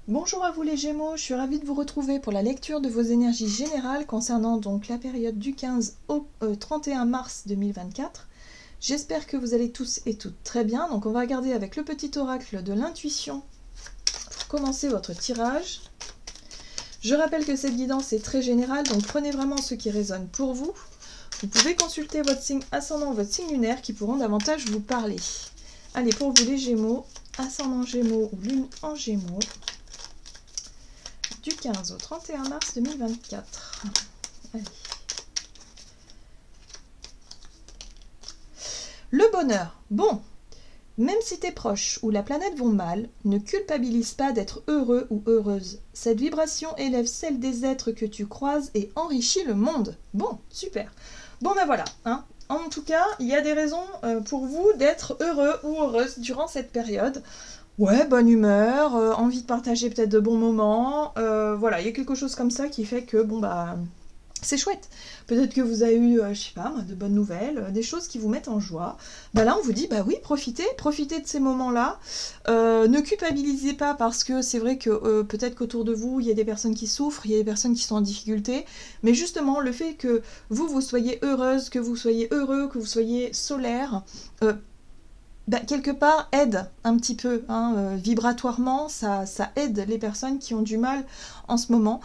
Bonjour à vous les Gémeaux, je suis ravie de vous retrouver pour la lecture de vos énergies générales concernant donc la période du 15 au 31 mars 2024. J'espère que vous allez tous et toutes très bien. Donc on va regarder avec le petit oracle de l'intuition pour commencer votre tirage. Je rappelle que cette guidance est très générale, donc prenez vraiment ce qui résonne pour vous. Vous pouvez consulter votre signe ascendant, votre signe lunaire qui pourront davantage vous parler. Allez, pour vous les Gémeaux, ascendant Gémeaux ou lune en Gémeaux, du 15 au 31 mars 2024. Allez. Le bonheur. Bon, même si tes proches ou la planète vont mal, ne culpabilise pas d'être heureux ou heureuse. Cette vibration élève celle des êtres que tu croises et enrichit le monde. Bon, super. Bon ben voilà, hein. En tout cas, il y a des raisons pour vous d'être heureux ou heureuse durant cette période. Ouais, bonne humeur, envie de partager peut-être de bons moments, voilà, il y a quelque chose comme ça qui fait que, bon, bah, c'est chouette. Peut-être que vous avez eu, je sais pas, de bonnes nouvelles, des choses qui vous mettent en joie. Bah là, on vous dit, bah oui, profitez de ces moments-là. Ne culpabilisez pas parce que c'est vrai que peut-être qu'autour de vous, il y a des personnes qui souffrent, il y a des personnes qui sont en difficulté. Mais justement, le fait que vous soyez heureuse, que vous soyez heureux, que vous soyez solaire, bah, quelque part aide un petit peu, hein, vibratoirement, ça aide les personnes qui ont du mal en ce moment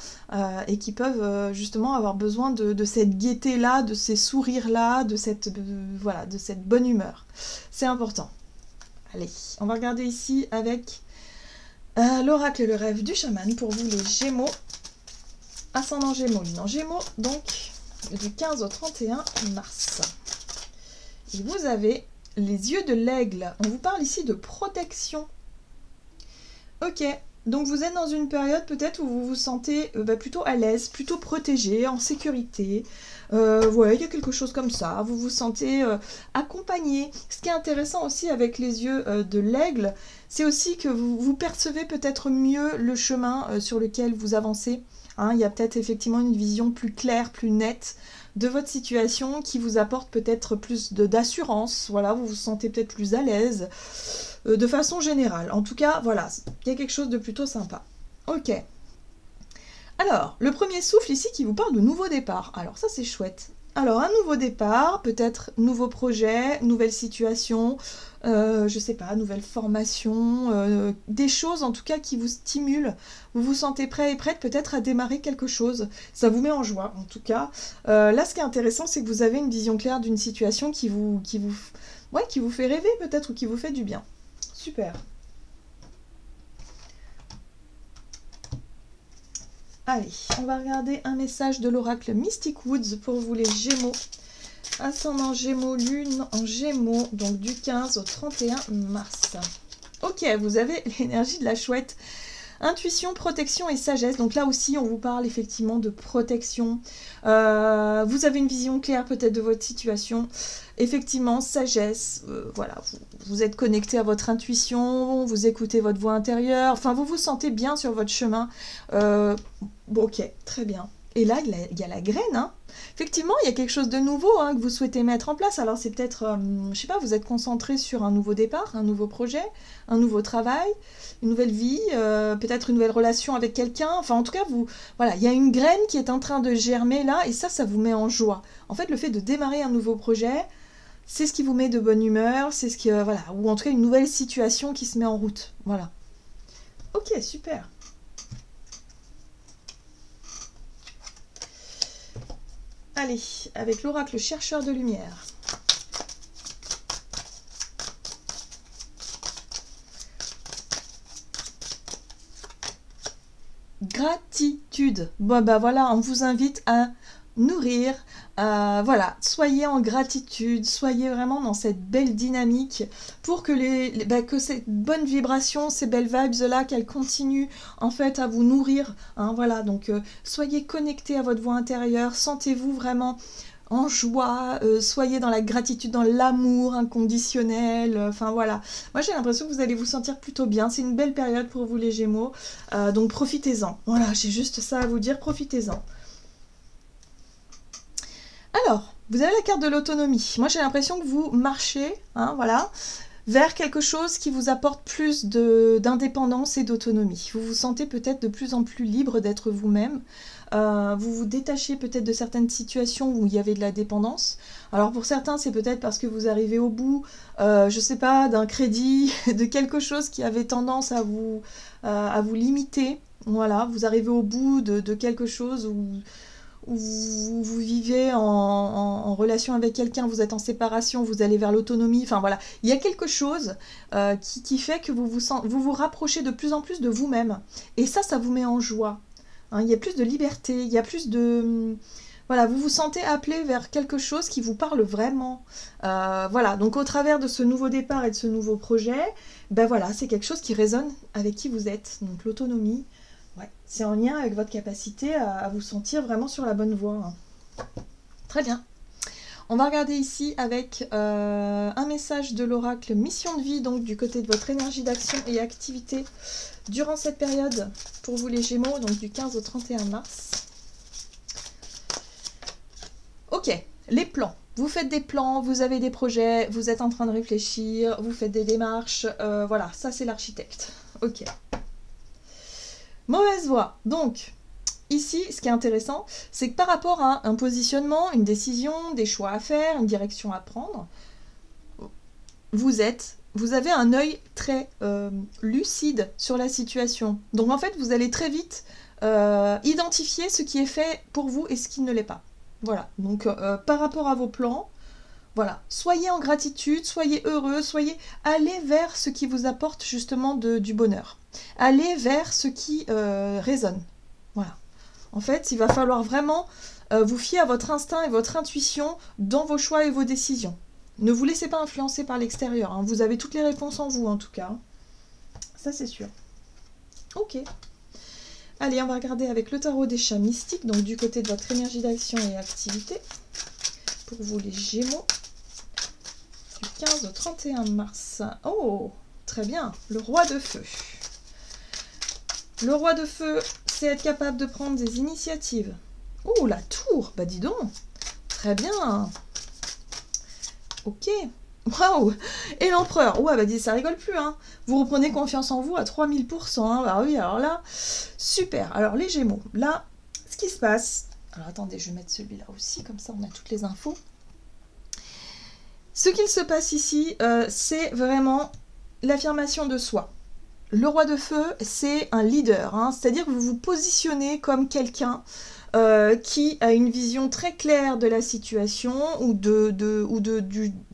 et qui peuvent justement avoir besoin de cette gaieté-là, de ces sourires-là, de cette bonne humeur. C'est important. Allez, on va regarder ici avec l'oracle et le rêve du chaman pour vous les Gémeaux, ascendant Gémeaux, lune en Gémeaux, donc du 15 au 31 mars. Et vous avez les yeux de l'aigle. On vous parle ici de protection. Ok, donc vous êtes dans une période peut-être où vous vous sentez plutôt à l'aise, plutôt protégé, en sécurité. Ouais, il y a quelque chose comme ça. Vous vous sentez accompagné. Ce qui est intéressant aussi avec les yeux de l'aigle, c'est aussi que vous percevez peut-être mieux le chemin sur lequel vous avancez. Hein, il y a peut-être effectivement une vision plus claire, plus nette de votre situation qui vous apporte peut-être plus d'assurance, voilà, vous vous sentez peut-être plus à l'aise, de façon générale. En tout cas, voilà, il y a quelque chose de plutôt sympa. Ok. Alors, le premier souffle ici qui vous parle de nouveau départ. Alors ça, c'est chouette. Alors, un nouveau départ, peut-être nouveau projet, nouvelle situation, je sais pas, nouvelle formation, des choses en tout cas qui vous stimulent. Vous vous sentez prêt et prête peut-être à démarrer quelque chose. Ça vous met en joie en tout cas. Là, ce qui est intéressant, c'est que vous avez une vision claire d'une situation qui vous fait rêver peut-être ou qui vous fait du bien. Super. Allez, on va regarder un message de l'oracle Mystic Woods pour vous les Gémeaux. Ascendant Gémeaux, lune en Gémeaux, donc du 15 au 31 mars. Ok, vous avez l'énergie de la chouette. Intuition, protection et sagesse. Donc là aussi, on vous parle effectivement de protection. Vous avez une vision claire peut-être de votre situation. Effectivement, sagesse. Voilà, vous êtes connecté à votre intuition, vous écoutez votre voix intérieure. Enfin, vous vous sentez bien sur votre chemin. Bon, ok, très bien. Et là, il y a la graine, hein. Effectivement, il y a quelque chose de nouveau hein, que vous souhaitez mettre en place. Alors c'est peut-être, je sais pas, vous êtes concentré sur un nouveau départ, un nouveau projet, un nouveau travail, une nouvelle vie, peut-être une nouvelle relation avec quelqu'un. Enfin, en tout cas, voilà, il y a une graine qui est en train de germer là, et ça vous met en joie. En fait, le fait de démarrer un nouveau projet, c'est ce qui vous met de bonne humeur, c'est ce qui, voilà, ou en tout cas une nouvelle situation qui se met en route. Voilà. Ok, super. Allez, avec l'oracle chercheur de lumière. Gratitude. Bon, bah voilà, on vous invite à nourrir. Voilà, soyez en gratitude, soyez vraiment dans cette belle dynamique pour que que cette bonne vibration, ces belles vibes-là, qu'elles continuent en fait à vous nourrir. Hein, voilà, donc soyez connectés à votre voix intérieure, sentez-vous vraiment en joie, soyez dans la gratitude, dans l'amour inconditionnel, enfin voilà. Moi j'ai l'impression que vous allez vous sentir plutôt bien, c'est une belle période pour vous les Gémeaux, donc profitez-en. Voilà, j'ai juste ça à vous dire, profitez-en. Alors, vous avez la carte de l'autonomie. Moi, j'ai l'impression que vous marchez, hein, voilà. vers quelque chose qui vous apporte plus d'indépendance et d'autonomie. Vous vous sentez peut-être de plus en plus libre d'être vous-même. Vous vous détachez peut-être de certaines situations où il y avait de la dépendance. Alors pour certains, c'est peut-être parce que vous arrivez au bout, je sais pas, d'un crédit, de quelque chose qui avait tendance à vous limiter. Voilà, vous arrivez au bout de quelque chose où vous vivez en relation avec quelqu'un, vous êtes en séparation, vous allez vers l'autonomie, enfin voilà. Il y a quelque chose qui fait que vous vous rapprochez de plus en plus de vous-même. Et ça vous met en joie. Hein, il y a plus de liberté, il y a plus de... Voilà, vous vous sentez appelé vers quelque chose qui vous parle vraiment. Voilà, donc au travers de ce nouveau départ et de ce nouveau projet, ben voilà, c'est quelque chose qui résonne avec qui vous êtes. Donc l'autonomie, ouais, c'est en lien avec votre capacité à vous sentir vraiment sur la bonne voie. Hein. Très bien. On va regarder ici avec un message de l'oracle mission de vie, donc du côté de votre énergie d'action et activité durant cette période pour vous les Gémeaux, donc du 15 au 31 mars. Ok, les plans. Vous faites des plans, vous avez des projets, vous êtes en train de réfléchir, vous faites des démarches, voilà, ça c'est l'architecte. Ok. Mauvaise voie. Donc, ici, ce qui est intéressant, c'est que par rapport à un positionnement, une décision, des choix à faire, une direction à prendre, vous avez un œil très lucide sur la situation. Donc en fait, vous allez très vite identifier ce qui est fait pour vous et ce qui ne l'est pas. Voilà, donc par rapport à vos plans, voilà, soyez en gratitude, soyez heureux, allez vers ce qui vous apporte justement du bonheur. Allez vers ce qui résonne. Voilà. En fait, il va falloir vraiment vous fier à votre instinct et votre intuition dans vos choix et vos décisions. Ne vous laissez pas influencer par l'extérieur. Hein. Vous avez toutes les réponses en vous, en tout cas. Ça, c'est sûr. Ok. Allez, on va regarder avec le tarot des chats mystiques, donc du côté de votre énergie d'action et activité. Pour vous, les Gémeaux. Du 15 au 31 mars. Oh, très bien. Le roi de feu. Le roi de feu, c'est être capable de prendre des initiatives. Oh, la tour. Bah, dis donc. Très bien. Ok. Waouh. Et l'empereur. Ouais, bah, ça rigole plus, hein. Vous reprenez confiance en vous à 3000%. Hein. Bah oui, alors là, super. Alors, les Gémeaux. Là, ce qui se passe... Alors, attendez, je vais mettre celui-là aussi. Comme ça, on a toutes les infos. Ce qu'il se passe ici, c'est vraiment l'affirmation de soi. Le roi de feu, c'est un leader, hein, c'est-à-dire que vous vous positionnez comme quelqu'un qui a une vision très claire de la situation ou de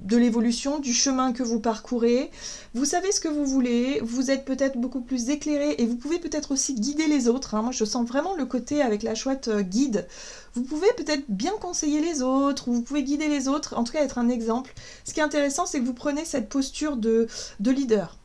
l'évolution, du chemin que vous parcourez. Vous savez ce que vous voulez, vous êtes peut-être beaucoup plus éclairé et vous pouvez peut-être aussi guider les autres. Hein. Moi, je sens vraiment le côté avec la chouette guide. Vous pouvez peut-être bien conseiller les autres ou vous pouvez guider les autres, en tout cas être un exemple. Ce qui est intéressant, c'est que vous prenez cette posture de leader.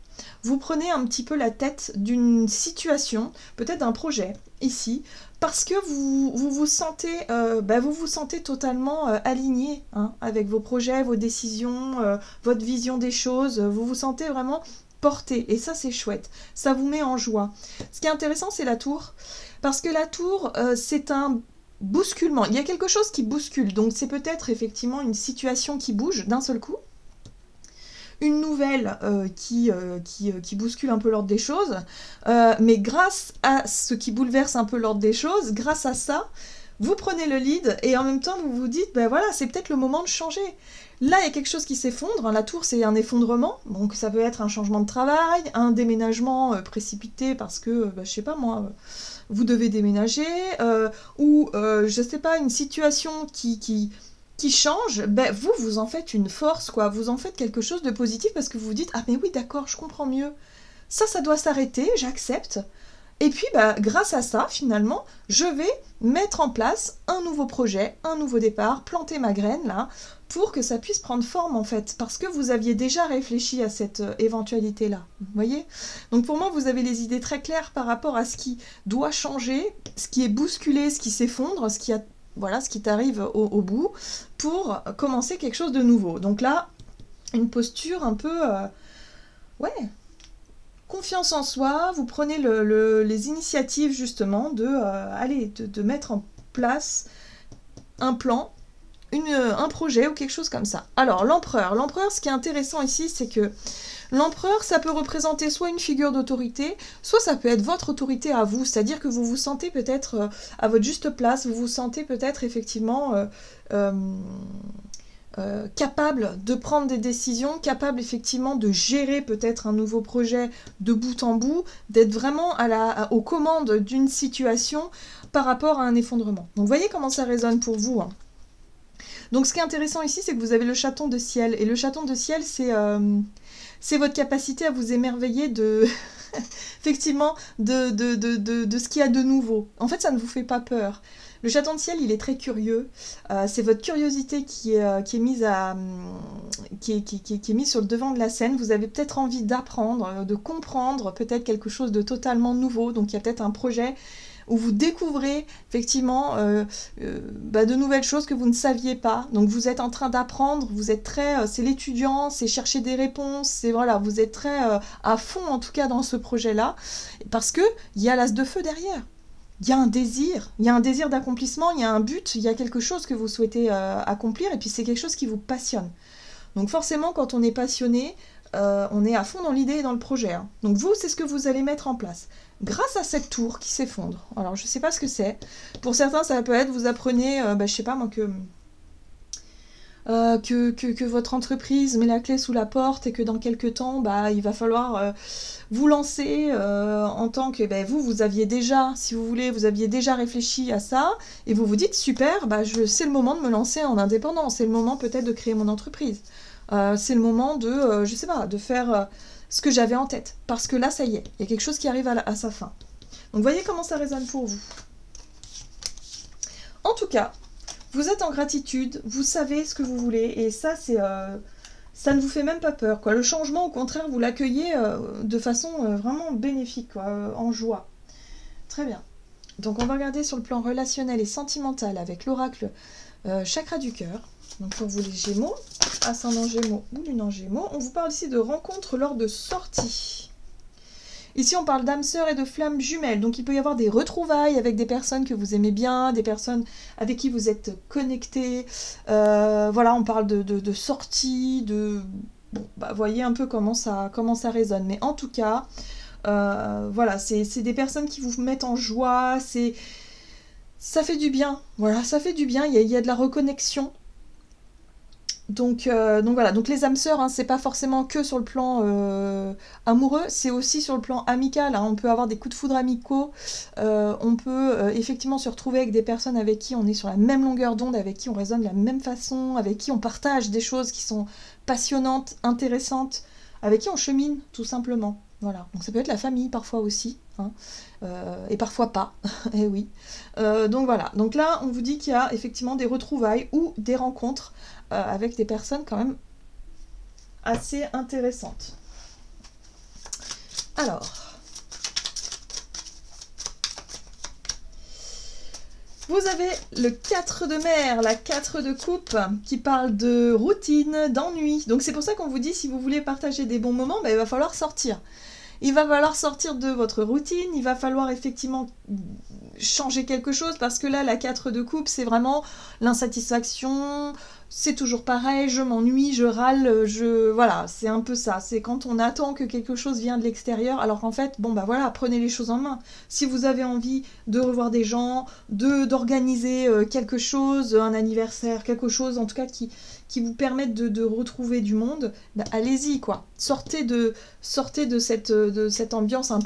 Vous prenez un petit peu la tête d'une situation, peut-être d'un projet, ici, parce que vous vous sentez totalement aligné hein, avec vos projets, vos décisions, votre vision des choses. Vous vous sentez vraiment porté, et ça c'est chouette. Ça vous met en joie. Ce qui est intéressant, c'est la tour, parce que la tour, c'est un bousculement. Il y a quelque chose qui bouscule, donc c'est peut-être effectivement une situation qui bouge d'un seul coup. Une nouvelle qui bouscule un peu l'ordre des choses, mais grâce à ce qui bouleverse un peu l'ordre des choses, grâce à ça, vous prenez le lead et en même temps vous vous dites, ben voilà, c'est peut-être le moment de changer. Là, il y a quelque chose qui s'effondre, la tour c'est un effondrement, donc ça peut être un changement de travail, un déménagement précipité parce que, je sais pas moi, vous devez déménager, ou je sais pas, une situation qui change, ben vous en faites une force, quoi. Vous en faites quelque chose de positif parce que vous vous dites « Ah mais oui, d'accord, je comprends mieux. Ça doit s'arrêter, j'accepte. » Et puis, grâce à ça, finalement, je vais mettre en place un nouveau projet, un nouveau départ, planter ma graine, là, pour que ça puisse prendre forme, en fait. Parce que vous aviez déjà réfléchi à cette éventualité-là. Vous voyez ? Donc pour moi, vous avez les idées très claires par rapport à ce qui doit changer, ce qui est bousculé, ce qui s'effondre, ce qui t'arrive au bout, pour commencer quelque chose de nouveau. Donc là, une posture un peu... confiance en soi, vous prenez les initiatives justement de mettre en place un plan, un projet ou quelque chose comme ça. Alors, l'empereur. L'empereur, ce qui est intéressant ici, c'est que l'empereur, ça peut représenter soit une figure d'autorité, soit ça peut être votre autorité à vous, c'est-à-dire que vous vous sentez peut-être à votre juste place, vous vous sentez peut-être effectivement capable de prendre des décisions, capable effectivement de gérer peut-être un nouveau projet de bout en bout, d'être vraiment aux commandes d'une situation par rapport à un effondrement. Donc, vous voyez comment ça résonne pour vous, hein. Donc, ce qui est intéressant ici, c'est que vous avez le chaton de ciel. Et le chaton de ciel, c'est votre capacité à vous émerveiller de... effectivement, de ce qu'il y a de nouveau. En fait, ça ne vous fait pas peur. Le chaton de ciel, il est très curieux. C'est votre curiosité qui est mise sur le devant de la scène. Vous avez peut-être envie d'apprendre, de comprendre peut-être quelque chose de totalement nouveau. Donc, il y a peut-être un projet où vous découvrez effectivement de nouvelles choses que vous ne saviez pas. Donc vous êtes en train d'apprendre, vous êtes très... c'est l'étudiant, c'est chercher des réponses, c'est voilà, vous êtes très à fond en tout cas dans ce projet-là, parce qu'il y a l'as de feu derrière. Il y a un désir d'accomplissement, il y a un but, il y a quelque chose que vous souhaitez accomplir, et puis c'est quelque chose qui vous passionne. Donc forcément, quand on est passionné, on est à fond dans l'idée et dans le projet, hein. Donc vous, c'est ce que vous allez mettre en place. Grâce à cette tour qui s'effondre. Alors, je ne sais pas ce que c'est. Pour certains, ça peut être, vous apprenez, je ne sais pas moi, que votre entreprise met la clé sous la porte et que dans quelques temps, il va falloir vous lancer en tant que... vous aviez déjà, si vous voulez, vous aviez déjà réfléchi à ça et vous vous dites, super, c'est le moment de me lancer en indépendant. C'est le moment peut-être de créer mon entreprise. C'est le moment de, je sais pas, de faire... ce que j'avais en tête, parce que là, ça y est, il y a quelque chose qui arrive à sa fin. Donc, voyez comment ça résonne pour vous. En tout cas, vous êtes en gratitude, vous savez ce que vous voulez, et ça, ça ne vous fait même pas peur, quoi. Le changement, au contraire, vous l'accueillez de façon vraiment bénéfique, quoi, en joie. Très bien. Donc, on va regarder sur le plan relationnel et sentimental avec l'oracle chakra du cœur. Donc pour vous les Gémeaux, ascendant Gémeaux ou lune en Gémeaux, on vous parle ici de rencontres lors de sorties. Ici on parle d'âmes sœurs et de flammes jumelles, donc il peut y avoir des retrouvailles avec des personnes que vous aimez bien, des personnes avec qui vous êtes connectés. Voilà, on parle de sorties, de... Bon, voyez un peu comment ça résonne. Mais en tout cas, voilà, c'est des personnes qui vous mettent en joie, ça fait du bien. Voilà, ça fait du bien, il y a de la reconnexion. Donc voilà, donc les âmes sœurs, hein, c'est pas forcément que sur le plan amoureux, c'est aussi sur le plan amical, hein. On peut avoir des coups de foudre amicaux, on peut effectivement se retrouver avec des personnes avec qui on est sur la même longueur d'onde, avec qui on résonne de la même façon, avec qui on partage des choses qui sont passionnantes, intéressantes, avec qui on chemine tout simplement. Voilà, donc ça peut être la famille parfois aussi, hein, et parfois pas, et oui. Donc voilà, donc là on vous dit qu'il y a effectivement des retrouvailles ou des rencontres avec des personnes quand même assez intéressantes. Alors, vous avez le 4 de mer, la 4 de coupe, qui parle de routine, d'ennui. Donc c'est pour ça qu'on vous dit, si vous voulez partager des bons moments, il va falloir sortir. Il va falloir sortir de votre routine, il va falloir effectivement changer quelque chose, parce que là, la 4 de coupe, c'est vraiment l'insatisfaction, c'est toujours pareil, je m'ennuie, je râle, voilà, c'est un peu ça. C'est quand on attend que quelque chose vienne de l'extérieur, alors qu'en fait, voilà, prenez les choses en main. Si vous avez envie de revoir des gens, d'organiser quelque chose, un anniversaire, quelque chose, en tout cas, qui vous permettent de retrouver du monde, allez-y, quoi. Sortez de cette ambiance un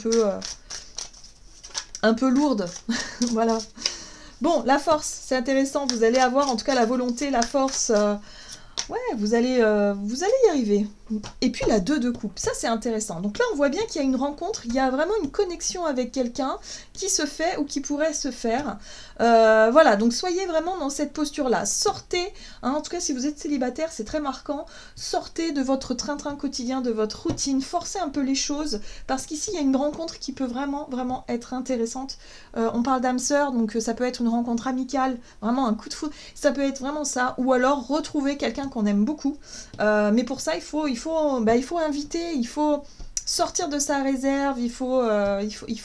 peu lourde. Voilà. Bon, la force, c'est intéressant. Vous allez avoir en tout cas la volonté, la force. Ouais, vous allez y arriver. Et puis la 2 de coupe, ça c'est intéressant. Donc là, on voit bien qu'il y a une rencontre, il y a vraiment une connexion avec quelqu'un qui se fait ou qui pourrait se faire. Voilà, donc soyez vraiment dans cette posture-là. Sortez, hein, en tout cas si vous êtes célibataire, c'est très marquant. Sortez de votre train-train quotidien, de votre routine, forcez un peu les choses, parce qu'ici, il y a une rencontre qui peut vraiment, vraiment être intéressante. On parle d'âme sœur, donc ça peut être une rencontre amicale, vraiment un coup de foudre, ça peut être vraiment ça, ou alors retrouver quelqu'un qu'on aime beaucoup. Mais pour ça, il faut inviter, il faut sortir de sa réserve, il faut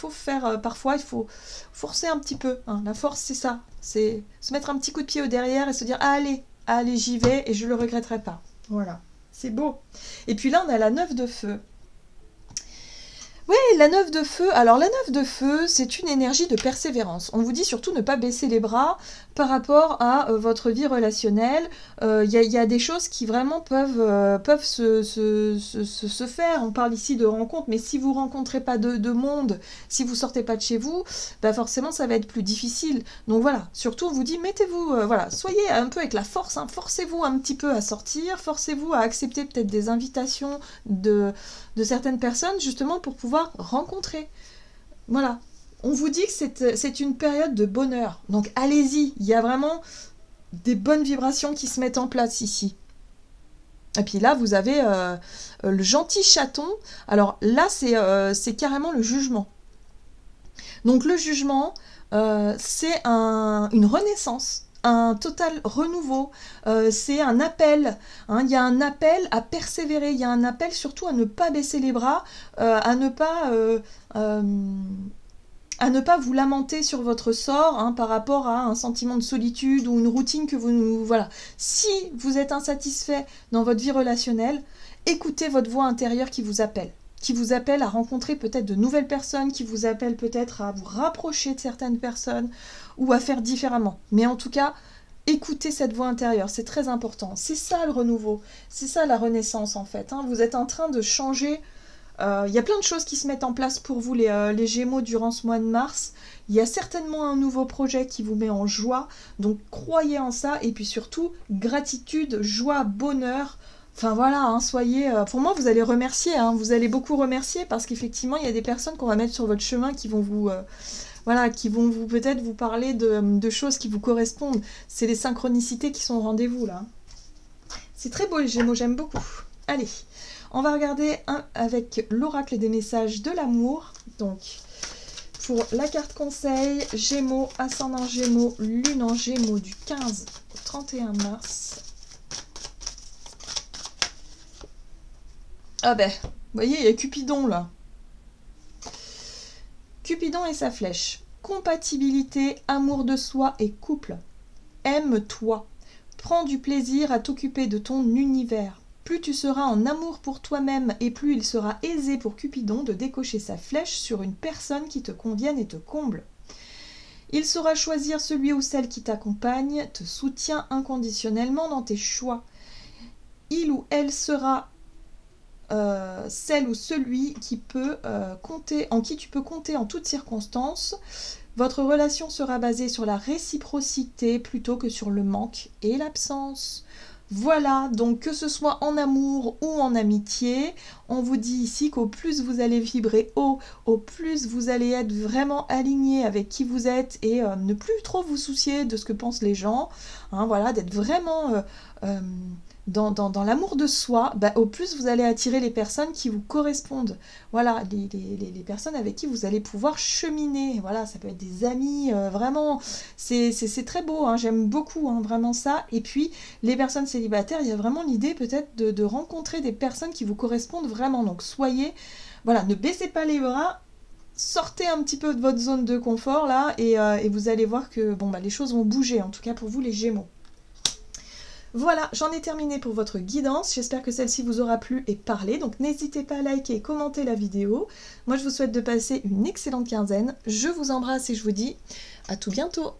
faire, parfois, il faut forcer un petit peu, hein. La force, c'est ça, c'est se mettre un petit coup de pied au derrière et se dire, ah, allez, allez, j'y vais et je le regretterai pas. Voilà, c'est beau. Et puis là, on a la 9 de feu. Oui, la 9 de feu. Alors la 9 de feu, c'est une énergie de persévérance. On vous dit surtout ne pas baisser les bras par rapport à votre vie relationnelle. Y a des choses qui vraiment peuvent se faire. On parle ici de rencontres, mais si vous rencontrez pas de monde, si vous sortez pas de chez vous, bah forcément ça va être plus difficile. Donc voilà, surtout on vous dit mettez-vous, voilà, soyez un peu avec la force, hein, forcez-vous un petit peu à sortir, forcez-vous à accepter peut-être des invitations de certaines personnes justement pour pouvoir rencontrer. Voilà. On vous dit que c'est une période de bonheur. Donc allez-y, il y a vraiment des bonnes vibrations qui se mettent en place ici. Et puis là, vous avez le gentil chaton. Alors là, c'est carrément le jugement. Donc le jugement, c'est une renaissance. Un total renouveau, c'est un appel, hein, il y a un appel à persévérer, il y a un appel surtout à ne pas baisser les bras, à ne pas vous lamenter sur votre sort, hein, par rapport à un sentiment de solitude ou une routine que vous... Voilà. Si vous êtes insatisfait dans votre vie relationnelle, écoutez votre voix intérieure qui vous appelle à rencontrer peut-être de nouvelles personnes, qui vous appelle peut-être à vous rapprocher de certaines personnes ou à faire différemment. Mais en tout cas, écoutez cette voix intérieure, c'est très important. C'est ça le renouveau, c'est ça la renaissance en fait, hein. Vous êtes en train de changer. Il y a plein de choses qui se mettent en place pour vous les Gémeaux durant ce mois de mars. Il y a certainement un nouveau projet qui vous met en joie, donc croyez en ça et puis surtout gratitude, joie, bonheur. Enfin voilà, hein, soyez... pour moi, vous allez remercier, hein, vous allez beaucoup remercier parce qu'effectivement, il y a des personnes qu'on va mettre sur votre chemin qui vont vous... voilà, qui vont peut-être vous parler de choses qui vous correspondent. C'est les synchronicités qui sont au rendez-vous, là. C'est très beau, les Gémeaux, j'aime beaucoup. Allez, on va regarder avec l'oracle des messages de l'amour. Donc, pour la carte conseil, Gémeaux, ascendant Gémeaux, lune en Gémeaux du 15 au 31 mars. Ah ben, vous voyez, il y a Cupidon là. Cupidon et sa flèche. Compatibilité, amour de soi et couple. Aime-toi. Prends du plaisir à t'occuper de ton univers. Plus tu seras en amour pour toi-même et plus il sera aisé pour Cupidon de décocher sa flèche sur une personne qui te convienne et te comble. Il saura choisir celui ou celle qui t'accompagne, te soutient inconditionnellement dans tes choix. Il ou elle sera celle ou celui qui peut en qui tu peux compter en toutes circonstances. Votre relation sera basée sur la réciprocité plutôt que sur le manque et l'absence. Voilà, donc que ce soit en amour ou en amitié, on vous dit ici qu'au plus vous allez vibrer haut, au plus vous allez être vraiment aligné avec qui vous êtes et ne plus trop vous soucier de ce que pensent les gens, hein, voilà, d'être vraiment dans l'amour de soi, bah, au plus vous allez attirer les personnes qui vous correspondent. Voilà, les personnes avec qui vous allez pouvoir cheminer. Voilà, ça peut être des amis, vraiment. C'est très beau, hein, j'aime beaucoup, hein, vraiment ça. Et puis, les personnes célibataires, il y a vraiment l'idée peut-être de rencontrer des personnes qui vous correspondent vraiment. Donc, soyez... Voilà, ne baissez pas les bras. Sortez un petit peu de votre zone de confort, là, et vous allez voir que bon, bah, les choses vont bouger, en tout cas pour vous, les Gémeaux. Voilà, j'en ai terminé pour votre guidance. J'espère que celle-ci vous aura plu et parlé. Donc n'hésitez pas à liker et commenter la vidéo. Moi, je vous souhaite de passer une excellente quinzaine. Je vous embrasse et je vous dis à tout bientôt.